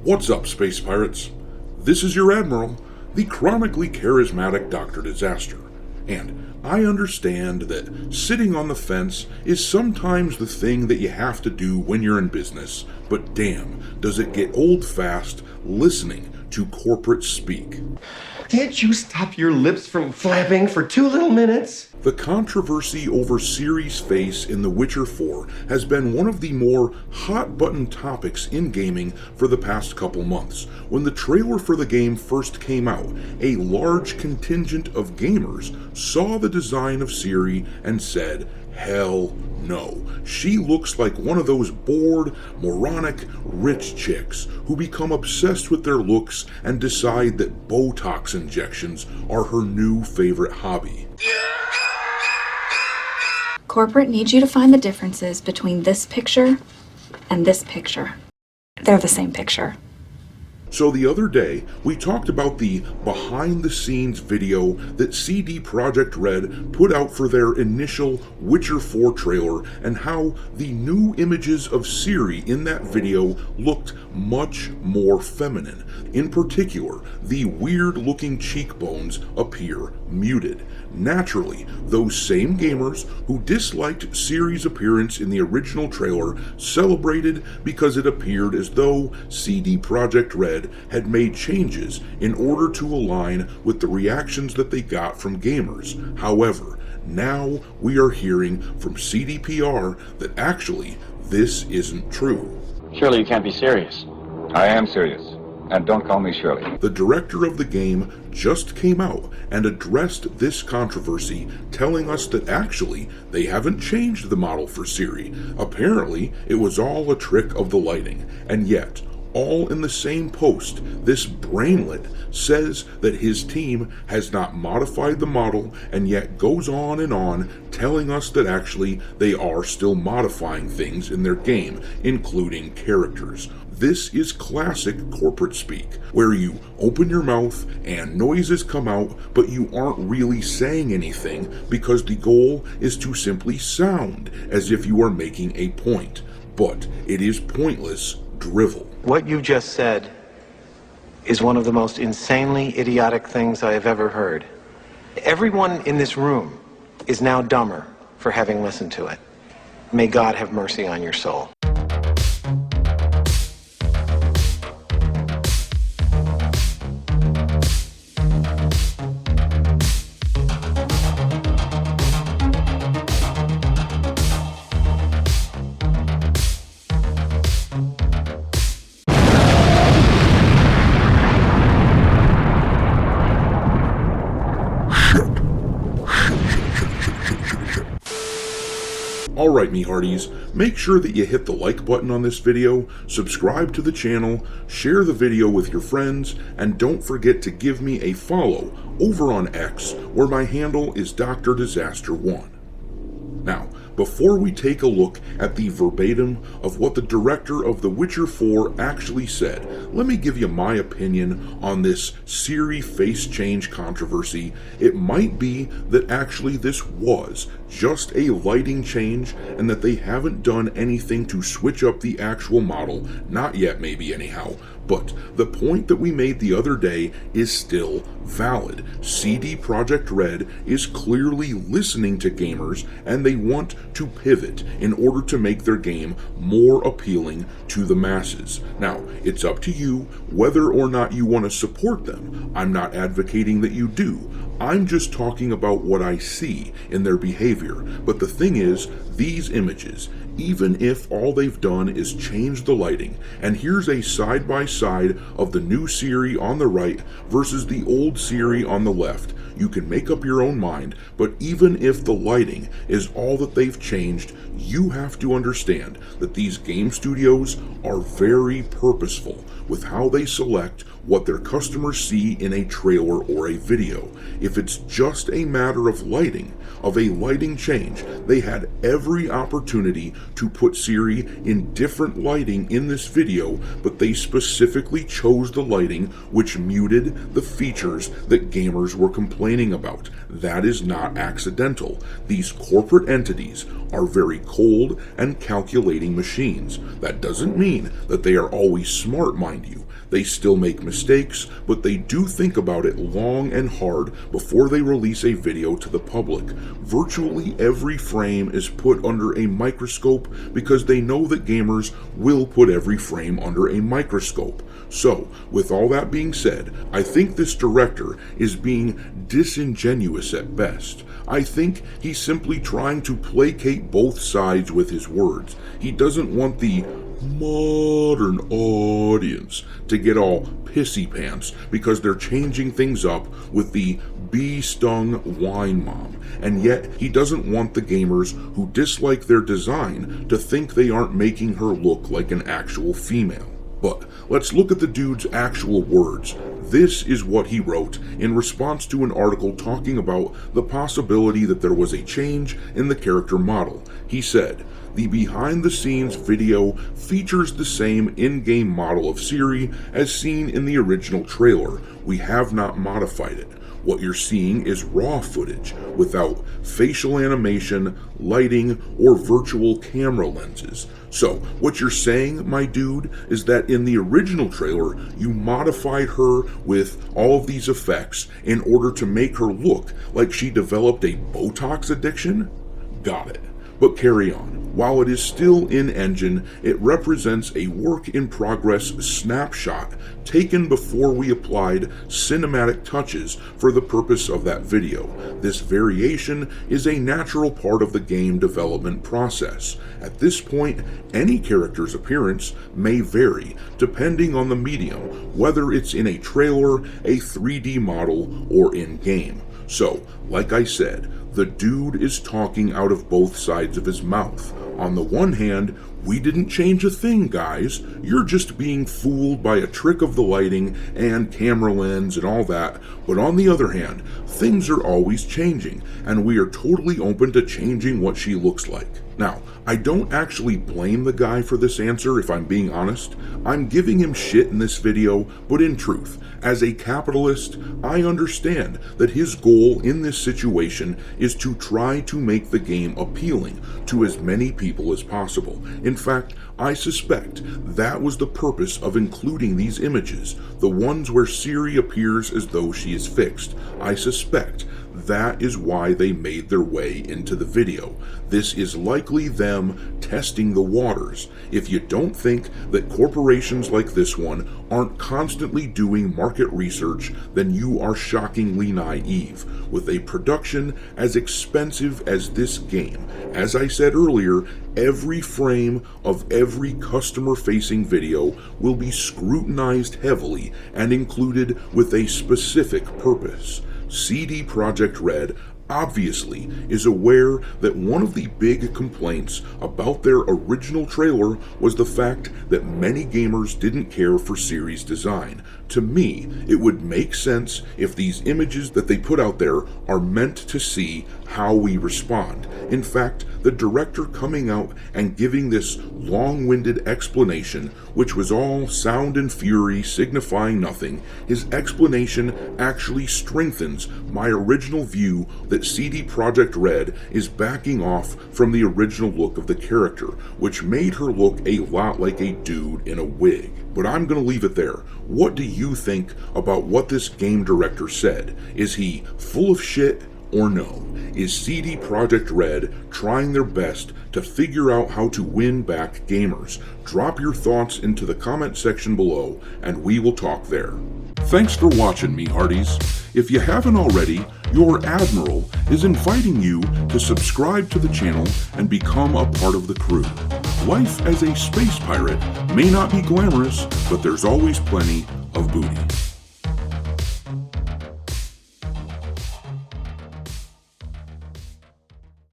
What's up, Space Pirates? This is your Admiral, the chronically charismatic Dr. Disaster, and I understand that sitting on the fence is sometimes the thing that you have to do when you're in business, but damn, does it get old fast listening to corporate speak. Can't you stop your lips from flapping for 2 little minutes? The controversy over Ciri's face in The Witcher 4 has been one of the more hot-button topics in gaming for the past couple months. When the trailer for the game first came out, a large contingent of gamers saw the design of Ciri and said, "Hell no. She looks like one of those bored, moronic, rich chicks who become obsessed with their looks and decide that Botox injections are her new favorite hobby." Corporate needs you to find the differences between this picture and this picture. They're the same picture. So the other day, we talked about the behind-the-scenes video that CD Projekt Red put out for their initial Witcher 4 trailer and how the new images of Ciri in that video looked much more feminine. In particular, the weird-looking cheekbones appear muted. Naturally, those same gamers who disliked Ciri's appearance in the original trailer celebrated because it appeared as though CD Projekt Red had made changes in order to align with the reactions that they got from gamers. However, now we are hearing from CDPR that actually this isn't true. Surely you can't be serious. I am serious. And don't call me Shirley. The director of the game just came out and addressed this controversy, telling us that actually they haven't changed the model for Ciri. Apparently, it was all a trick of the lighting, and yet, all in the same post, this brainlet says that his team has not modified the model and yet goes on, telling us that actually they are still modifying things in their game, including characters. This is classic corporate speak, where you open your mouth and noises come out, but you aren't really saying anything because the goal is to simply sound as if you are making a point. But it is pointless drivel. What you just said is one of the most insanely idiotic things I have ever heard. Everyone in this room is now dumber for having listened to it. May God have mercy on your soul. Alright, me hearties, make sure that you hit the like button on this video, subscribe to the channel, share the video with your friends, and don't forget to give me a follow over on X, where my handle is Dr. Disaster 1. Now, before we take a look at the verbatim of what the director of The Witcher 4 actually said, let me give you my opinion on this Ciri face change controversy. It might be that actually this was just a lighting change and that they haven't done anything to switch up the actual model, not yet maybe anyhow. But the point that we made the other day is still valid. CD Projekt Red is clearly listening to gamers, and they want to pivot in order to make their game more appealing to the masses. Now, it's up to you whether or not you want to support them. I'm not advocating that you do. I'm just talking about what I see in their behavior. But the thing is, these images, even if all they've done is change the lighting, and here's a side-by-side of the new Ciri on the right versus the old Ciri on the left. You can make up your own mind, but even if the lighting is all that they've changed, you have to understand that these game studios are very purposeful with how they select what their customers see in a trailer or a video. If it's just a matter of lighting, of a lighting change, they had every opportunity to put Ciri in different lighting in this video, but they specifically chose the lighting which muted the features that gamers were complaining about. That is not accidental. These corporate entities are very cold and calculating machines. That doesn't mean that they are always smart, mind you. They still make mistakes, but they do think about it long and hard before they release a video to the public. Virtually every frame is put under a microscope because they know that gamers will put every frame under a microscope. So, with all that being said, I think this director is being disingenuous at best. I think he's simply trying to placate both sides with his words. He doesn't want the modern audience to get all pissy pants because they're changing things up with the bee-stung wine mom, and yet he doesn't want the gamers who dislike their design to think they aren't making her look like an actual female. But let's look at the dude's actual words. This is what he wrote in response to an article talking about the possibility that there was a change in the character model. He said, "The behind-the-scenes video features the same in-game model of Ciri as seen in the original trailer. We have not modified it. What you're seeing is raw footage, without facial animation, lighting, or virtual camera lenses. So, what you're saying, my dude, is that in the original trailer, you modified her with all of these effects in order to make her look like she developed a Botox addiction? Got it. But carry on. While it is still in-engine, it represents a work-in-progress snapshot taken before we applied cinematic touches for the purpose of that video. This variation is a natural part of the game development process. At this point, any character's appearance may vary, depending on the medium, whether it's in a trailer, a 3D model, or in-game. So, like I said, the dude is talking out of both sides of his mouth. On the one hand, we didn't change a thing, guys. You're just being fooled by a trick of the lighting and camera lens and all that. But on the other hand, things are always changing, and we are totally open to changing what she looks like. Now, I don't actually blame the guy for this answer, if I'm being honest. I'm giving him shit in this video, but in truth, as a capitalist, I understand that his goal in this situation is to try to make the game appealing to as many people as possible. In fact, I suspect that was the purpose of including these images, the ones where Ciri appears as though she is fixed. I suspect that is why they made their way into the video. This is likely them testing the waters. If you don't think that corporations like this one aren't constantly doing market research, then you are shockingly naive. With a production as expensive as this game, as I said earlier, every frame of every customer-facing video will be scrutinized heavily and included with a specific purpose. CD Projekt Red obviously is aware that one of the big complaints about their original trailer was the fact that many gamers didn't care for Ciri's design. To me, it would make sense if these images that they put out there are meant to see how we respond. In fact, the director coming out and giving this long-winded explanation, which was all sound and fury signifying nothing, his explanation actually strengthens my original view that CD Projekt Red is backing off from the original look of the character, which made her look a lot like a dude in a wig. But I'm gonna leave it there. What do you think about what this game director said? Is he full of shit or no? Is CD Projekt Red trying their best to figure out how to win back gamers? Drop your thoughts into the comment section below and we will talk there. Thanks for watching, me hearties. If you haven't already, your Admiral is inviting you to subscribe to the channel and become a part of the crew. Life as a space pirate may not be glamorous, but there's always plenty of booty.